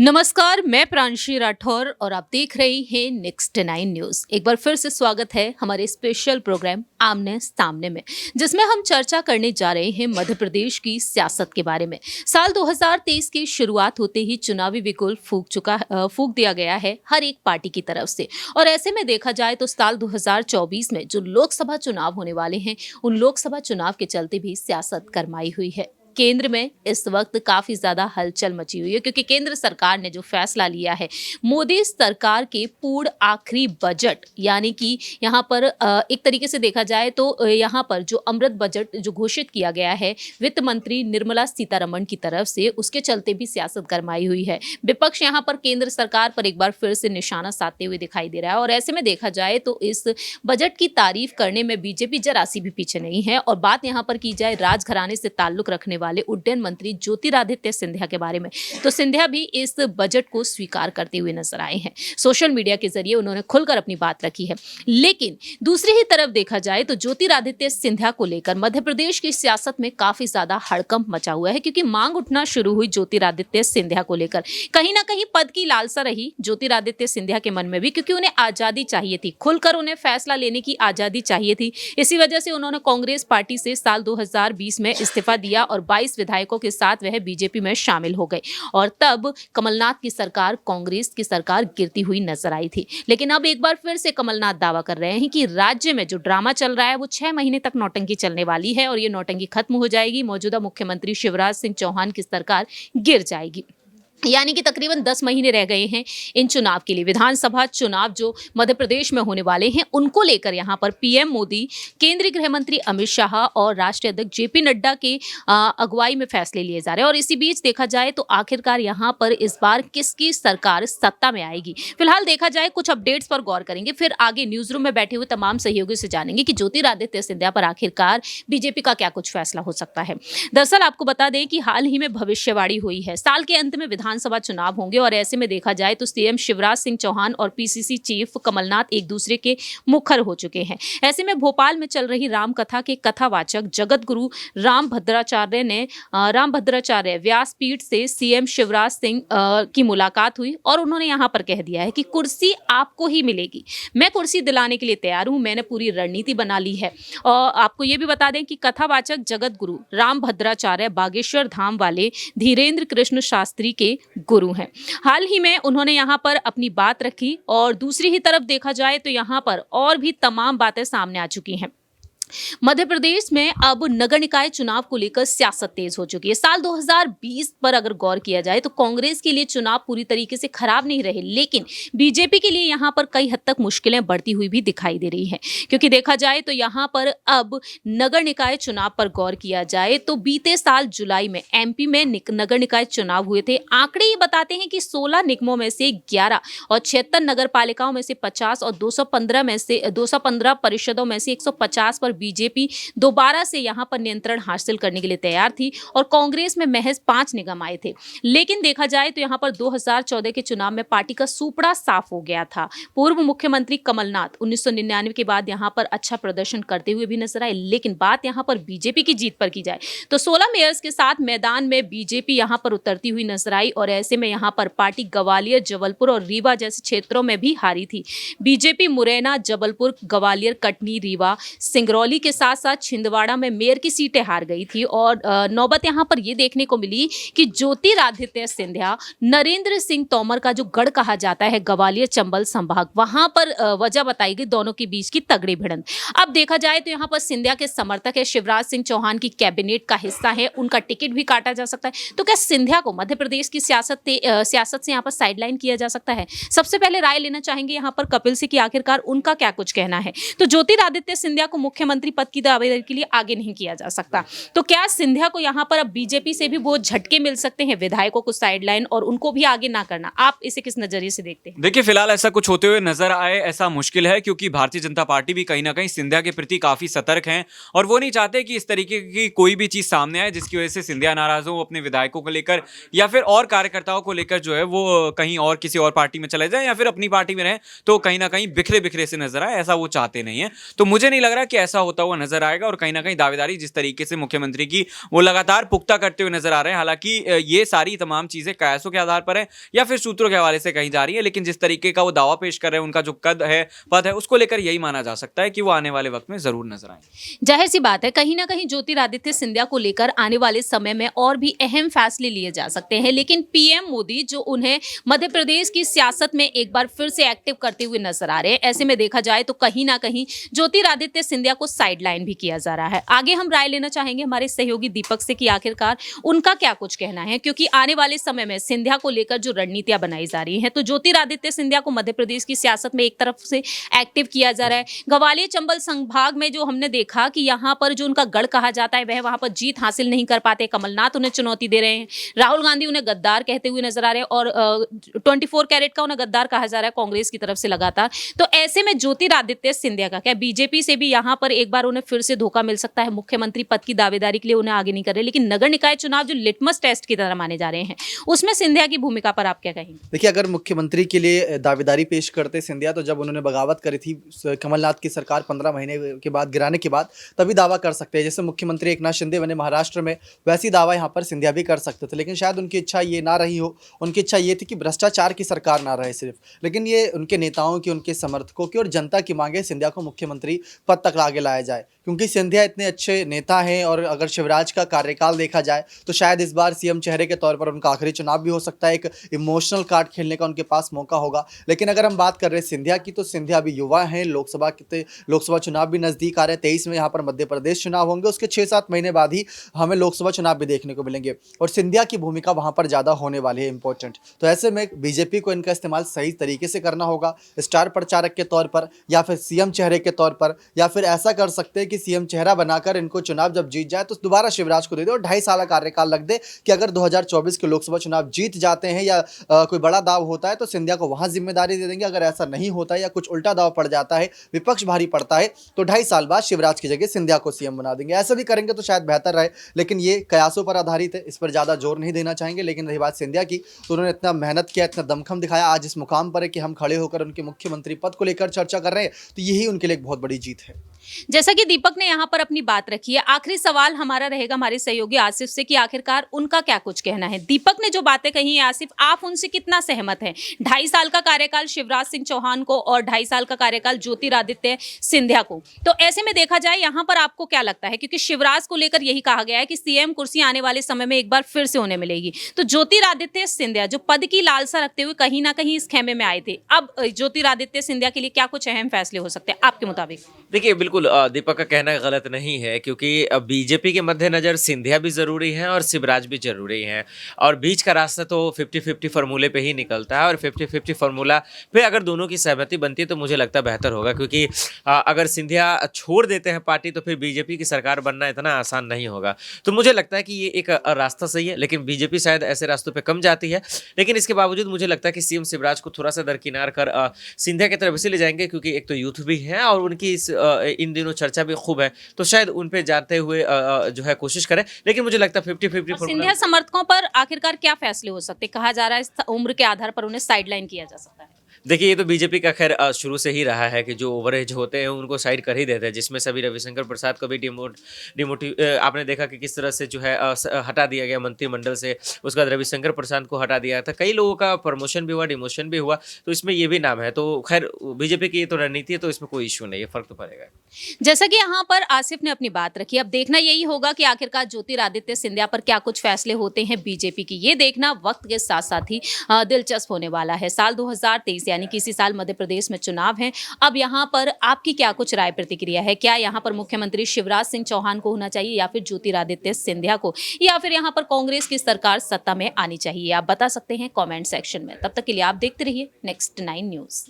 नमस्कार, मैं प्रांशी राठौर और आप देख रहे हैं नेक्स्ट 9 न्यूज। एक बार फिर से स्वागत है हमारे स्पेशल प्रोग्राम आमने सामने में, जिसमें हम चर्चा करने जा रहे हैं मध्य प्रदेश की सियासत के बारे में। साल 2023 की शुरुआत होते ही चुनावी बिगुल फूंक दिया गया है हर एक पार्टी की तरफ से। और ऐसे में देखा जाए तो साल 2024 में जो लोकसभा चुनाव होने वाले हैं, उन लोकसभा चुनाव के चलते भी सियासत गरमाई हुई है। केंद्र में इस वक्त काफी ज्यादा हलचल मची हुई है, क्योंकि केंद्र सरकार ने जो फैसला लिया है, मोदी सरकार के पूर्ण आखिरी बजट, यानी कि यहाँ पर एक तरीके से देखा जाए तो यहाँ पर जो अमृत बजट जो घोषित किया गया है वित्त मंत्री निर्मला सीतारमण की तरफ से, उसके चलते भी सियासत गरमाई हुई है। विपक्ष यहाँ पर केंद्र सरकार पर एक बार फिर से निशाना साधते हुए दिखाई दे रहा है। और ऐसे में देखा जाए तो इस बजट की तारीफ करने में बीजेपी जरा सी भी पीछे नहीं है। और बात यहाँ पर की जाए राजघराने से ताल्लुक रखने वाले उड्डयन मंत्री ज्योतिरादित्य सिंधिया के बारे में, तो सिंधिया भी इस बजट को स्वीकार करते हुए नजर आए हैं। सोशल मीडिया के जरिए उन्होंने खुलकर अपनी बात रखी है। लेकिन दूसरी ही तरफ देखा जाए तो ज्योतिरादित्य सिंधिया को लेकर मध्य प्रदेश की सियासत में काफी ज्यादा हड़कंप मचा हुआ है, क्योंकि मांग उठना शुरू हुई ज्योतिरादित्य सिंधिया को लेकर। कहीं ना कहीं पद की लालसा रही ज्योतिरादित्य सिंधिया के मन में भी, क्योंकि उन्हें आजादी चाहिए थी, खुलकर उन्हें फैसला लेने की आजादी चाहिए थी। इसी वजह से उन्होंने कांग्रेस पार्टी से साल 2020 में इस्तीफा दिया और 22 विधायकों के साथ वह बीजेपी में शामिल हो गए। और तब कमलनाथ की सरकार, कांग्रेस की सरकार गिरती हुई नजर आई थी। लेकिन अब एक बार फिर से कमलनाथ दावा कर रहे हैं कि राज्य में जो ड्रामा चल रहा है वो 6 महीने तक नौटंकी चलने वाली है और ये नौटंकी खत्म हो जाएगी। मौजूदा मुख्यमंत्री शिवराज सिंह चौहान की सरकार गिर जाएगी। यानी कि तकरीबन 10 महीने रह गए हैं इन चुनाव के लिए। विधानसभा चुनाव जो मध्य प्रदेश में होने वाले हैं, उनको लेकर यहाँ पर पीएम मोदी, केंद्रीय गृह मंत्री अमित शाह और राष्ट्रीय अध्यक्ष जेपी नड्डा के अगुवाई में फैसले लिए जा रहे हैं। और इसी बीच देखा जाए तो आखिरकार यहाँ पर इस बार किसकी सरकार सत्ता में आएगी। फिलहाल देखा जाए कुछ अपडेट्स पर गौर करेंगे, फिर आगे न्यूज रूम में बैठे हुए तमाम सहयोगियों से जानेंगे कि ज्योतिरादित्य सिंधिया पर आखिरकार बीजेपी का क्या कुछ फैसला हो सकता है। दरअसल आपको बता दें कि हाल ही में भविष्यवाणी हुई है, साल के अंत में विधानसभा चुनाव होंगे। और ऐसे में देखा जाए तो सीएम शिवराज सिंह चौहान और पीसीसी चीफ कमलनाथ एक दूसरे के मुखर हो चुके हैं। ऐसे में भोपाल में चल रही रामकथा के कथावाचक जगत गुरु रामभद्राचार्य व्यासपीठ से सीएम शिवराज सिंह की मुलाकात हुई और उन्होंने यहां पर कह दिया है कि कुर्सी आपको ही मिलेगी, मैं कुर्सी दिलाने के लिए तैयार हूं, मैंने पूरी रणनीति बना ली है। और आपको यह भी बता दें कि कथावाचक जगत गुरु रामभद्राचार्य बागेश्वर धाम वाले धीरेन्द्र कृष्ण शास्त्री के गुरु हैं। हाल ही में उन्होंने यहां पर अपनी बात रखी और दूसरी ही तरफ देखा जाए तो यहां पर और भी तमाम बातें सामने आ चुकी हैं। मध्य प्रदेश में अब नगर निकाय चुनाव को लेकर सियासत तेज हो चुकी है। साल 2020 पर अगर गौर किया जाए तो कांग्रेस के लिए चुनाव पूरी तरीके से खराब नहीं रहे, लेकिन बीजेपी के लिए यहां पर कई हद तक मुश्किलें बढ़ती हुई भी दिखाई दे रही हैं। क्योंकि देखा जाए तो यहां पर अब नगर निकाय चुनाव पर गौर किया जाए तो बीते साल जुलाई में एमपी में नगर निकाय चुनाव हुए थे। आंकड़े ये बताते हैं कि 16 निगमों में से 11 और 76 नगर पालिकाओं में से 50 और 215 परिषदों में से 150 पर बीजेपी दोबारा से यहां पर नियंत्रण हासिल करने के लिए तैयार थी और कांग्रेस में महज 5 निगम आए थे। लेकिन देखा जाए तो यहां पर 2014 के चुनाव में पार्टी का सुपड़ा साफ हो गया था। पूर्व मुख्यमंत्री कमलनाथ 1999 के बाद यहां पर अच्छा प्रदर्शन करते हुए भी नजर आए। लेकिन बात यहां पर बीजेपी की जीत पर की जाए तो 16 मेयर्स के साथ मैदान में बीजेपी यहां पर उतरती हुई नजर आई और ऐसे में यहां पर पार्टी ग्वालियर, जबलपुर और रीवा जैसे क्षेत्रों में भी हारी थी। बीजेपी मुरैना, जबलपुर, ग्वालियर, कटनी, रीवा, सिंगरौली के साथ साथ छिंदवाड़ा में मेयर की सीटें हार गई थी। और नौबत यहां पर यह देखने को मिली कि ज्योतिरादित्य सिंधिया, नरेंद्र सिंह तोमर का जो गढ़ कहा जाता है ग्वालियर चंबल संभाग, वहां पर वजह बताई गई दोनों के बीच की तगड़ी भिड़ंत। अब देखा जाए तो यहां पर सिंधिया के समर्थक है, शिवराज सिंह चौहान की कैबिनेट का हिस्सा है, उनका टिकट भी काटा जा सकता है। तो क्या सिंधिया को मध्य प्रदेश की सियासत से यहां पर साइडलाइन किया जा सकता है? सबसे पहले राय लेना चाहेंगे यहां पर कपिल से कि आखिरकार उनका क्या कुछ कहना है। तो ज्योतिरादित्य सिंधिया को मुख्यमंत्री पद की दावेदारी के लिए आगे नहीं किया जा सकता। तो क्या सिंधिया को यहां पर अब बीजेपी से भी वो झटके मिल सकते हैं, विधायकों को साइडलाइन और उनको भी आगे ना करना? आप इसे किस नजरिए से देखते हैं? देखिए, फिलहाल ऐसा कुछ होते हुए नजर आए ऐसा मुश्किल है, क्योंकि भारतीय जनता पार्टी भी कहीं ना कहीं सिंधिया के प्रति काफी सतर्क हैं और वो नहीं चाहते कि इस तरीके की कोई भी चीज सामने आए जिसकी वजह से सिंधिया नाराज हो अपने विधायकों को लेकर या फिर और कार्यकर्ताओं को लेकर, जो है वो कहीं और किसी और पार्टी में चले जाए या फिर अपनी पार्टी में रहे तो कहीं ना कहीं बिखरे बिखरे से नजर आए। ऐसा वो चाहते नहीं है। तो मुझे नहीं लग रहा कि ऐसा होता हुआ नजर आएगा और कहीं ना कहीं दावेदारी जिस तरीके से मुख्यमंत्री की वो लगातार पुख्ता करते हुए नजर आ रहे हैं। हालांकि ये सारी तमाम चीजें कयासों के आधार पर है या फिर सूत्रों के हवाले से कही जा रही है, लेकिन जिस तरीके का वो दावा पेश कर रहे हैं, उनका जो पद है, उसको लेकर यही माना जा सकता है कि वो आने वाले वक्त में जरूर नजर आएंगे। जाहिर सी बात है, कहीं ना कहीं ज्योतिरादित्य सिंधिया को लेकर आने वाले समय में और भी अहम फैसले लिए जा सकते हैं, लेकिन पीएम मोदी जो उन्हें मध्य प्रदेश की सियासत में एक बार फिर से एक्टिव करते हुए नजर आ रहे हैं, ऐसे में देखा जाए तो कहीं ना कहीं ज्योतिरादित्य सिंधिया को साइडलाइन भी किया जा रहा है। आगे हम राय लेना चाहेंगे हमारे सहयोगी दीपक से कि आखिरकार उनका क्या कुछ कहना है, क्योंकि आने वाले समय में सिंधिया को लेकर जो रणनीतियां बनाई जा रही हैं, तो ज्योतिरादित्य सिंधिया को मध्य प्रदेश की सियासत में एक तरफ से एक्टिव किया जा रहा है। ग्वालियर चंबल संभाग में जो हमने देखा कि यहाँ पर जो उनका गढ़ कहा जाता है, वह वहां पर जीत हासिल नहीं कर पाते, कमलनाथ उन्हें चुनौती दे रहे हैं, राहुल गांधी उन्हें गद्दार कहते हुए नजर आ रहे हैं और 24 कैरेट का उन्हें गद्दार कहा जा रहा है कांग्रेस की तरफ से लगातार। तो ऐसे में ज्योतिरादित्य सिंधिया का क्या बीजेपी से भी यहाँ पर एक बार उन्हें फिर से धोखा मिल सकता है? मुख्यमंत्री पद की दावेदारी के लिए उन्हें आगे नहीं कर रहे, लेकिन नगर निकाय चुनाव जो लिटमस टेस्ट की तरह माने जा रहे हैं, उसमें सिंधिया की भूमिका पर आप क्या कहेंगे? देखिए, अगर मुख्यमंत्री के लिए दावेदारी पेश करते सिंधिया, तो जब उन्होंने बगावत करी थी कमलनाथ की सरकार 15 महीने के बाद गिराने के बाद, तभी दावा कर सकते हैं। जैसे मुख्यमंत्री एकनाथ शिंदे बने महाराष्ट्र में, वैसी दावा यहाँ पर सिंधिया भी कर सकते थे, लेकिन शायद उनकी इच्छा ये ना रही हो। उनकी इच्छा ये थी कि भ्रष्टाचार की सरकार ना रहे सिर्फ, लेकिन ये उनके नेताओं की, उनके समर्थकों की और जनता की मांगे सिंधिया को मुख्यमंत्री पद तक आगे लाया जाए, क्योंकि सिंधिया इतने अच्छे नेता हैं। और अगर शिवराज का कार्यकाल देखा जाए तो शायद इस बार सीएम चेहरे के तौर पर उनका आखिरी चुनाव भी हो सकता है, एक इमोशनल कार्ड खेलने का उनके पास मौका होगा। लेकिन अगर हम बात कर रहे हैं सिंधिया की, तो सिंधिया अभी युवा हैं, लोकसभा चुनाव भी नज़दीक आ रहे हैं। 23 में यहाँ पर मध्य प्रदेश चुनाव होंगे, उसके 6-7 महीने बाद ही हमें लोकसभा चुनाव भी देखने को मिलेंगे और सिंधिया की भूमिका वहाँ पर ज़्यादा होने वाली है, इंपॉर्टेंट। तो ऐसे में बीजेपी को इनका इस्तेमाल सही तरीके से करना होगा, स्टार प्रचारक के तौर पर या फिर सीएम चेहरे के तौर पर, या फिर ऐसा कर सकते हैं कि सीएम चेहरा बनाकर इनको चुनाव जब जीत जाए तो दोबारा शिवराज को दे दे और 2.5 साल का कार्यकाल रख दे कि अगर 2024 के लोकसभा चुनाव जीत जाते हैं या कोई बड़ा दाव होता है तो सिंधिया को वहां जिम्मेदारी दे देंगे। अगर ऐसा नहीं होता है या कुछ उल्टा दाव पड़ जाता है, विपक्ष भारी पड़ता है, तो 2.5 साल बाद शिवराज की जगह सिंधिया को सीएम बना देंगे। ऐसा भी करेंगे तो शायद बेहतर रहे, लेकिन ये कयासों पर आधारित है, इस पर ज़्यादा जोर नहीं देना चाहेंगे। लेकिन रही बात सिंधिया की, तो उन्होंने इतना मेहनत किया, इतना दमखम दिखाया, आज इस मुकाम पर है कि हम खड़े होकर उनके मुख्यमंत्री पद को लेकर चर्चा कर रहे हैं, तो यही उनके लिए एक बहुत बड़ी जीत है। जैसा कि दीपक ने यहाँ पर अपनी बात रखी है, आखिरी सवाल हमारा रहेगा हमारे सहयोगी आसिफ से कि आखिरकार उनका क्या कुछ कहना है। दीपक ने जो बातें कही हैं आसिफ, आप उनसे कितना सहमत हैं? 2.5 साल का कार्यकाल शिवराज सिंह चौहान को और 2.5 साल का कार्यकाल ज्योतिरादित्य सिंधिया को, तो ऐसे में देखा जाए यहाँ पर आपको क्या लगता है? क्योंकि शिवराज को लेकर यही कहा गया है कि सीएम कुर्सी आने वाले समय में एक बार फिर से उन्हें मिलेगी, तो ज्योतिरादित्य सिंधिया जो पद की लालसा रखते हुए कहीं ना कहीं इस खेमे में आए थे, अब ज्योतिरादित्य सिंधिया के लिए क्या कुछ अहम फैसले हो सकते हैं आपके मुताबिक? देखिए, बिल्कुल दीपक का कहना गलत नहीं है, क्योंकि बीजेपी के मद्देनजर सिंधिया भी ज़रूरी है और शिवराज भी ज़रूरी है, और बीच का रास्ता तो 50-50 फार्मूले पे ही निकलता है। और 50-50 फार्मूला पे अगर दोनों की सहमति बनती है तो मुझे लगता है बेहतर होगा, क्योंकि अगर सिंधिया छोड़ देते हैं पार्टी तो फिर बीजेपी की सरकार बनना इतना आसान नहीं होगा। तो मुझे लगता है कि ये एक रास्ता सही है, लेकिन बीजेपी शायद ऐसे रास्तों पर कम जाती है। लेकिन इसके बावजूद मुझे लगता है कि सीएम शिवराज को थोड़ा सा दरकिनार कर सिंधिया की तरफ से ले जाएंगे, क्योंकि एक तो यूथ भी है और उनकी इन दिनों चर्चा भी खूब है, तो शायद उन पे जाते हुए जो है कोशिश करें। लेकिन मुझे लगता है 50-50 सिंधिया समर्थकों पर आखिरकार क्या फैसले हो सकते हैं? कहा जा रहा है इस उम्र के आधार पर उन्हें साइडलाइन किया जा सकता है। देखिए, ये तो बीजेपी का खैर शुरू से ही रहा है कि जो ओवरेज होते हैं उनको साइड कर ही देते हैं, जिसमें सभी रविशंकर प्रसाद को भी आपने देखा कि किस तरह से जो है हटा दिया गया मंत्रिमंडल से। उसके बाद रविशंकर प्रसाद को हटा दिया था, कई लोगों का प्रमोशन भी हुआ, डिमोशन भी हुआ, तो इसमें ये भी नाम है। तो खैर बीजेपी की ये तो रणनीति है, तो इसमें कोई इश्यू नहीं है, फर्क तो पड़ेगा। जैसा कि यहाँ पर आसिफ ने अपनी बात रखी, अब देखना यही होगा कि आखिरकार ज्योतिरादित्य सिंधिया पर क्या कुछ फैसले होते हैं बीजेपी की, ये देखना वक्त के साथ साथ ही दिलचस्प होने वाला है। साल 2023 यानी कि इसी साल मध्य प्रदेश में चुनाव है। अब यहाँ पर आपकी क्या कुछ राय प्रतिक्रिया है? क्या यहाँ पर मुख्यमंत्री शिवराज सिंह चौहान को होना चाहिए या फिर ज्योतिरादित्य सिंधिया को, या फिर यहाँ पर कांग्रेस की सरकार सत्ता में आनी चाहिए? आप बता सकते हैं कमेंट सेक्शन में। तब तक के लिए आप देखते रहिए नेक्स्ट 9 न्यूज़।